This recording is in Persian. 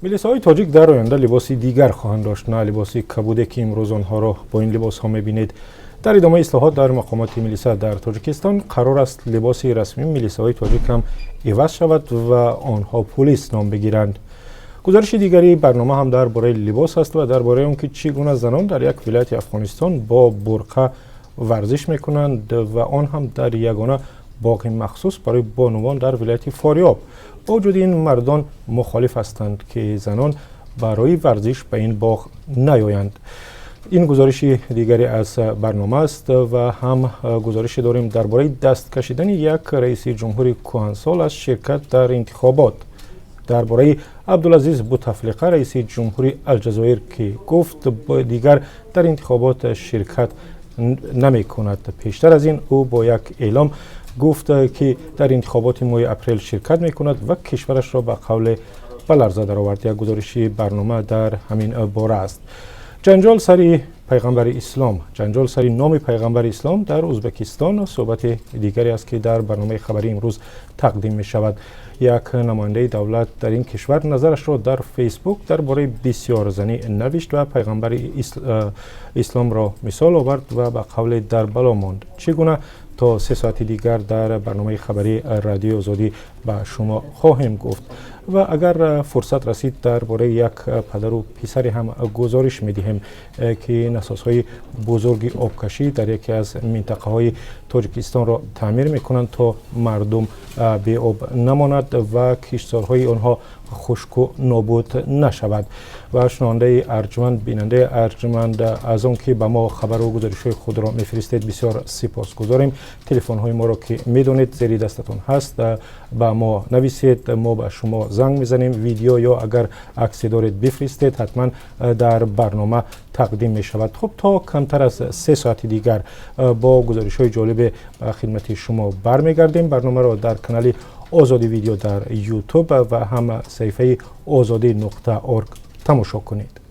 میلیس‌های تاجیک در آینده لباسی دیگر خواهند داشت، نه لباسی کبوده که امروز آنها را با این لباس ها میبینید. در ادامه اصلاحات در مقامات میلیسا در تاجیکستان قرار است لباسی رسمی میلیس‌های تاجیک هم عوض شود و آنها پلیس نام بگیرند. گزارش دیگری برنامه هم درباره لباس است و درباره آنکه چگونه زنان در یک ولایت افغانستان با برقع ورزش میکنند و آن هم در یگانه باغ مخصوص برای بانوان در ولایت فاریاب. با وجود این مردان مخالف هستند که زنان برای ورزش به این باغ نیایند. این گزارش دیگری از برنامه است و هم گزارش داریم درباره دست کشیدن یک رئیس جمهور کهنسال از شرکت در انتخابات. درباره عبدالعزیز بوتفلیقه رئیس جمهوری الجزایر که گفت دیگر در انتخابات شرکت نمی کند. پیشتر از این او با یک اعلام گفت که در انتخابات ماه اپریل شرکت می کند و کشورش را به قول بلرزه در آورد. یک گزارش برنامه در همین باره است. جنجال سری پیغمبر اسلام، جنجال سری نام پیغمبر اسلام در ازبکستان صحبت دیگری است که در برنامه خبری امروز تقدیم می شود. یک نماینده دولت در این کشور نظرش را در فیسبوک درباره بسیار زنی نوشت و پیغمبر اسلام را مثال آورد و به قول در بلا ماند. چگونه تا 3 ساعت دیگر در برنامه خبری رادیو آزادی به شما خواهیم گفت و اگر فرصت رسید درباره یک پدر و پسری هم گزارش میدهیم که نسازهای بزرگی آبکشی در یکی از منطقه های تاجیکستان را تعمیر میکنند تا مردم به آب نماند و کشتزارهای آنها خشک و نابود نشود. و شنونده ارجمند، بیننده ارجمند، از آن که به ما خبر و گزارش های خود را میفرستید بسیار سپاسگزاریم. تلفن های ما را که میدونید زیر دستتون هست به ما نویسید، ما به شما زنگ میزنیم. ویدیو یا اگر عکسی دارید بفرستید، حتما در برنامه تقدیم می شود. خب تا کمتر از 3 ساعت دیگر با گزارش های جالب به خدمت شما برمیگردیم. برنامه را در کانال آزادی ویدیو در یوتیوب و هم صفحه azadi.org تماشا کنید.